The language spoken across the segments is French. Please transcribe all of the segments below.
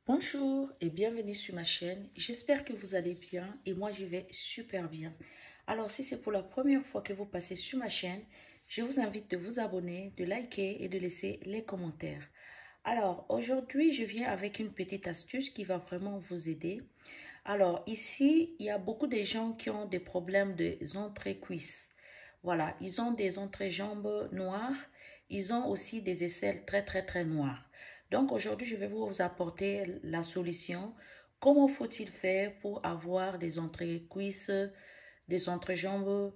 Bonjour et bienvenue sur ma chaîne. J'espère que vous allez bien et moi je vais super bien. Alors si c'est pour la première fois que vous passez sur ma chaîne, je vous invite de vous abonner, de liker et de laisser les commentaires. Alors aujourd'hui je viens avec une petite astuce qui va vraiment vous aider. Alors ici il y a beaucoup de gens qui ont des problèmes des entrées cuisses. Voilà, ils ont des entrejambes noires, ils ont aussi des aisselles très noires. Donc aujourd'hui, je vais vous apporter la solution. Comment faut-il faire pour avoir des entrecuisses, des entrejambes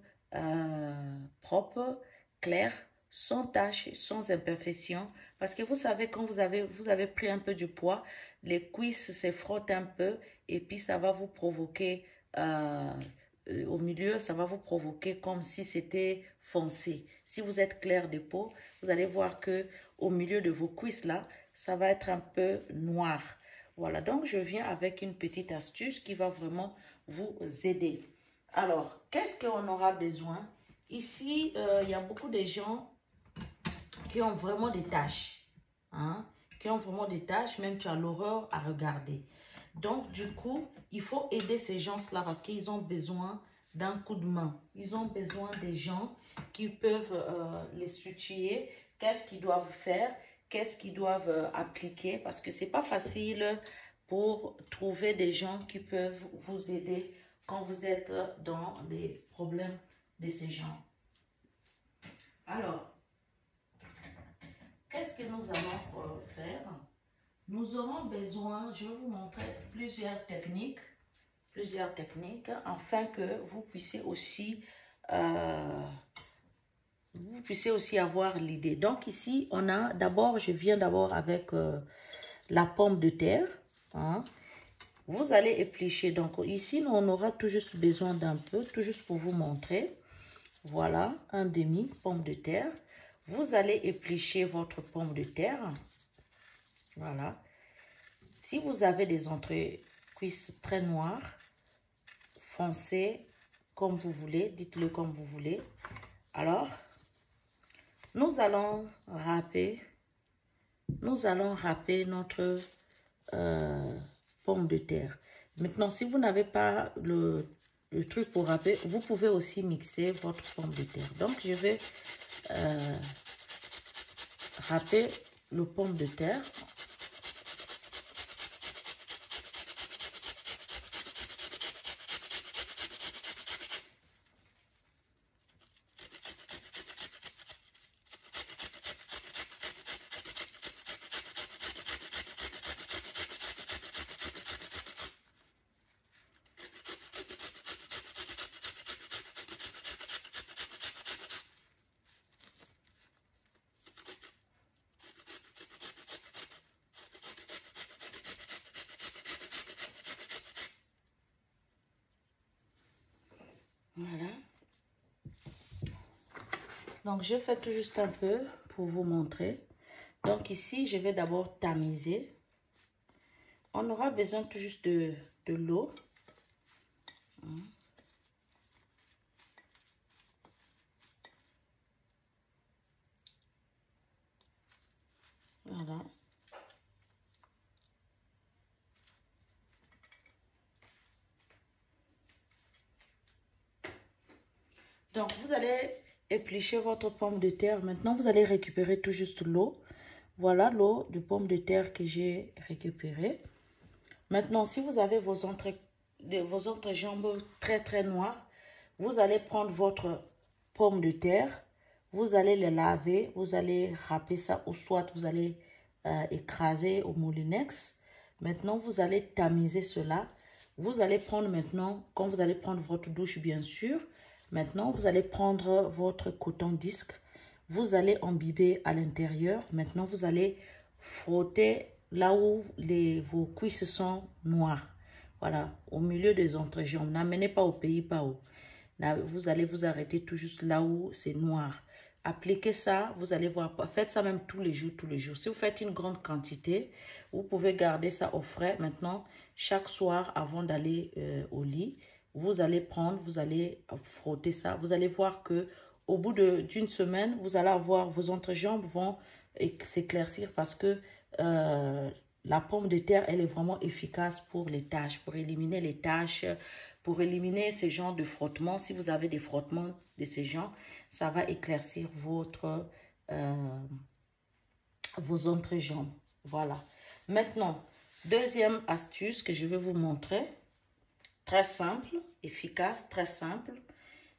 propres, claires, sans taches, sans imperfections. Parce que vous savez, quand vous avez pris un peu du poids, les cuisses se frottent un peu et puis ça va vous provoquer, au milieu, ça va vous provoquer comme si c'était foncé. Si vous êtes clair de peau, vous allez voir que au milieu de vos cuisses là, ça va être un peu noir. Voilà, donc je viens avec une petite astuce qui va vraiment vous aider. Alors, qu'est-ce qu'on aura besoin? Ici, il y a beaucoup de gens qui ont vraiment des taches. Hein? Qui ont vraiment des taches, même tu as l'horreur à regarder. Donc, du coup, il faut aider ces gens-là parce qu'ils ont besoin d'un coup de main. Ils ont besoin des gens qui peuvent les soutenir. Qu'est-ce qu'ils doivent faire? Qu'est-ce qu'ils doivent appliquer? Parce que c'est pas facile pour trouver des gens qui peuvent vous aider quand vous êtes dans des problèmes de ces gens. Alors, qu'est-ce que nous allons faire? Nous aurons besoin, je vais vous montrer plusieurs techniques afin que vous puissiez aussi avoir l'idée. Donc ici, on a d'abord, je viens d'abord avec la pomme de terre. Hein. Vous allez éplucher. Donc ici, on aura tout juste besoin d'un peu, tout juste pour vous montrer. Voilà, un demi pomme de terre. Vous allez éplucher votre pomme de terre. Voilà. Si vous avez des entrecuisses très noires, foncées, comme vous voulez, dites-le comme vous voulez. Alors, nous allons râper notre pomme de terre. Maintenant, si vous n'avez pas le truc pour râper, vous pouvez aussi mixer votre pomme de terre. Donc, je vais râper le pomme de terre. Voilà. Donc, je fais tout juste un peu pour vous montrer. Donc, ici, je vais d'abord tamiser. On aura besoin tout juste de l'eau. Voilà. Donc, vous allez éplucher votre pomme de terre. Maintenant, vous allez récupérer tout juste l'eau. Voilà l'eau de pomme de terre que j'ai récupérée. Maintenant, si vous avez vos entrejambes très noires, vous allez prendre votre pomme de terre. Vous allez les laver. Vous allez râper ça ou soit vous allez écraser au moulinex. Maintenant, vous allez tamiser cela. Vous allez prendre maintenant, quand vous allez prendre votre douche, bien sûr, maintenant, vous allez prendre votre coton-disque. Vous allez imbiber à l'intérieur. Maintenant, vous allez frotter là où vos cuisses sont noires. Voilà, au milieu des entrejambes. N'amenez pas au pays, pas haut. Là, vous allez vous arrêter tout juste là où c'est noir. Appliquez ça, vous allez voir. Faites ça même tous les jours, tous les jours. Si vous faites une grande quantité, vous pouvez garder ça au frais. Maintenant, chaque soir, avant d'aller au lit, vous allez prendre, vous allez frotter ça. Vous allez voir que au bout d'une semaine, vous allez avoir vos entrejambes vont s'éclaircir parce que la pomme de terre, elle est vraiment efficace pour les taches, pour éliminer les taches, pour éliminer ce genre de frottement. Si vous avez des frottements de ce genre, ça va éclaircir vos entrejambes. Voilà. Maintenant, deuxième astuce que je vais vous montrer, très simple, efficace, très simple,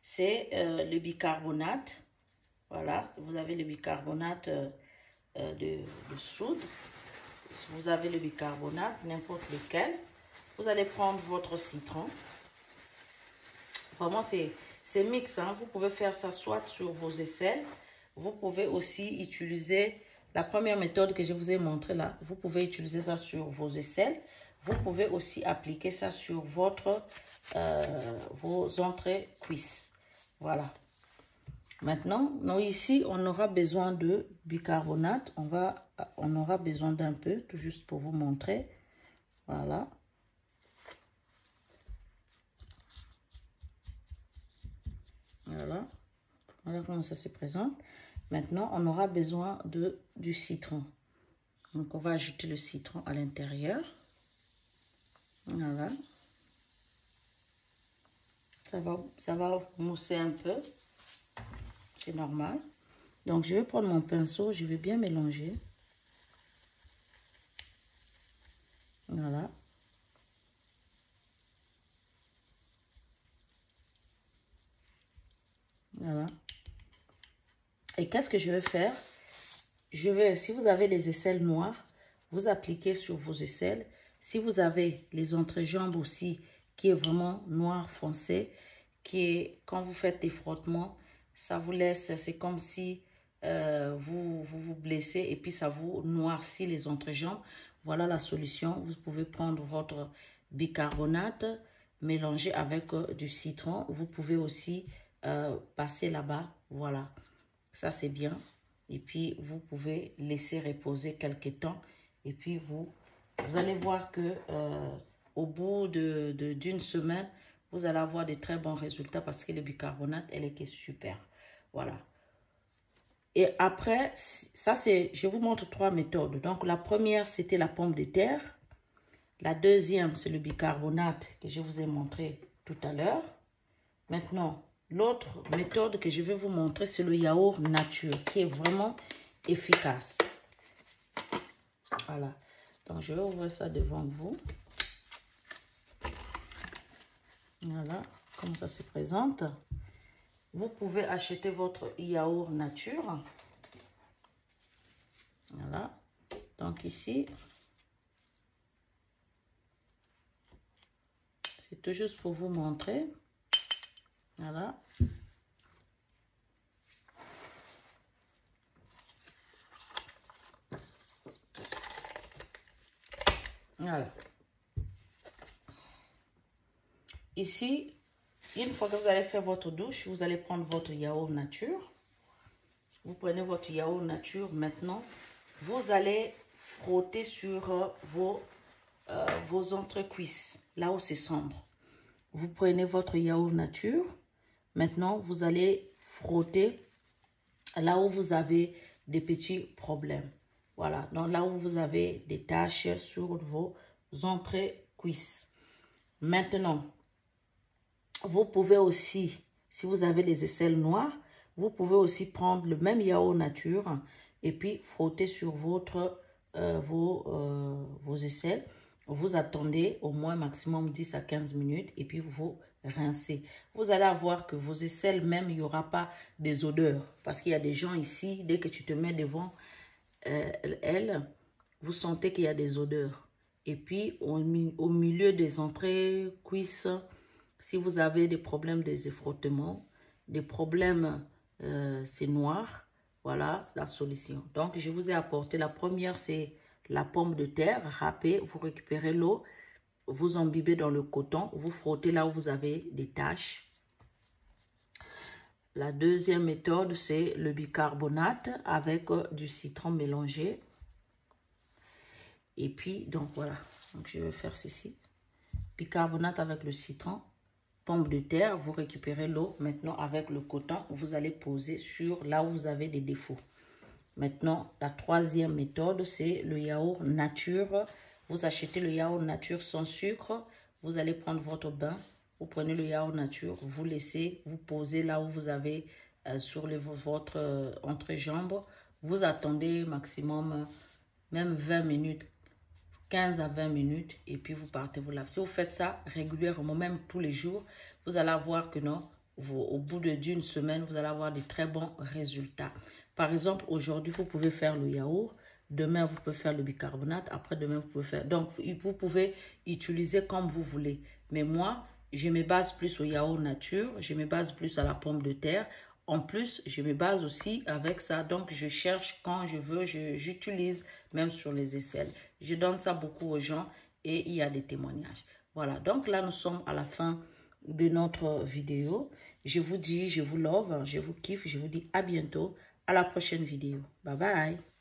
c'est le bicarbonate. Voilà, vous avez le bicarbonate de soude. Si vous avez le bicarbonate, n'importe lequel, vous allez prendre votre citron. Vraiment, c'est mix, hein. Vous pouvez faire ça soit sur vos aisselles. Vous pouvez aussi utiliser la première méthode que je vous ai montrée là. Vous pouvez utiliser ça sur vos aisselles. Vous pouvez aussi appliquer ça sur vos entre-cuisses. Voilà. Maintenant, nous ici, on aura besoin de bicarbonate. On aura besoin d'un peu, tout juste pour vous montrer. Voilà. Voilà. Voilà comment ça se présente. Maintenant, on aura besoin du citron. Donc, on va ajouter le citron à l'intérieur. Voilà. Ça va mousser un peu. C'est normal. Donc, je vais prendre mon pinceau. Je vais bien mélanger. Voilà. Voilà. Et qu'est-ce que je vais faire? Si vous avez les aisselles noires, vous appliquez sur vos aisselles. Si vous avez les entrejambes aussi, qui est vraiment noir foncé, quand vous faites des frottements, ça vous laisse, c'est comme si vous blessez et puis ça vous noircit les entrejambes. Voilà la solution. Vous pouvez prendre votre bicarbonate, mélanger avec du citron. Vous pouvez aussi passer là-bas. Voilà, ça c'est bien. Et puis vous pouvez laisser reposer quelques temps. Et puis vous allez voir que au bout d'une semaine, vous allez avoir de très bons résultats parce que le bicarbonate, elle est super. Voilà. Et après, ça c'est, je vous montre 3 méthodes. Donc la première, c'était la pomme de terre. La deuxième, c'est le bicarbonate que je vous ai montré tout à l'heure. Maintenant, l'autre méthode que je vais vous montrer, c'est le yaourt nature qui est vraiment efficace. Voilà. Donc, je vais ouvrir ça devant vous. Voilà, comme ça se présente. Vous pouvez acheter votre yaourt nature. Voilà. Donc, ici, c'est tout juste pour vous montrer. Voilà. Voilà. Ici, une fois que vous allez faire votre douche, vous allez prendre votre yaourt nature. Vous prenez votre yaourt nature. Maintenant, vous allez frotter sur vos entrecuisses, là où c'est sombre. Vous prenez votre yaourt nature. Maintenant, vous allez frotter là où vous avez des petits problèmes. Voilà, donc là où vous avez des taches sur vos entrecuisses. Maintenant, vous pouvez aussi, si vous avez les aisselles noires, vous pouvez aussi prendre le même yaourt nature et puis frotter sur vos aisselles. Vous attendez au moins maximum 10 à 15 minutes et puis vous rincez. Vous allez voir que vos aisselles même, il n'y aura pas des odeurs. Parce qu'il y a des gens ici, dès que tu te mets devant elle, vous sentez qu'il y a des odeurs. Et puis au milieu des entrées cuisses, si vous avez des problèmes des frottements, des problèmes, c'est noir, voilà la solution. Donc, je vous ai apporté, la première, c'est la pomme de terre râpée. Vous récupérez l'eau, vous imbibez dans le coton, vous frottez là où vous avez des taches. La deuxième méthode, c'est le bicarbonate avec du citron mélangé. Et puis, donc voilà, donc je vais faire ceci. Bicarbonate avec le citron. Pomme de terre, vous récupérez l'eau. Maintenant, avec le coton, vous allez poser sur là où vous avez des défauts. Maintenant, la troisième méthode, c'est le yaourt nature. Vous achetez le yaourt nature sans sucre. Vous allez prendre votre bain. Vous prenez le yaourt nature. Vous laissez, vous posez là où vous avez sur votre entrejambe. Vous attendez maximum même 20 minutes. 15 à 20 minutes. Et puis vous partez vous laver. Si vous faites ça régulièrement, même tous les jours, vous allez voir que non. Au bout d'une semaine, vous allez avoir de très bons résultats. Par exemple, aujourd'hui, vous pouvez faire le yaourt. Demain, vous pouvez faire le bicarbonate. Après-demain, vous pouvez faire... Donc, vous pouvez utiliser comme vous voulez. Mais moi, je me base plus au yaourt nature. Je me base plus à la pomme de terre. En plus, je me base aussi avec ça. Donc, je cherche quand je veux. J'utilise même sur les aisselles. Je donne ça beaucoup aux gens et il y a des témoignages. Voilà. Donc, là, nous sommes à la fin de notre vidéo. Je vous dis, je vous love, je vous kiffe. Je vous dis à bientôt. À la prochaine vidéo. Bye bye.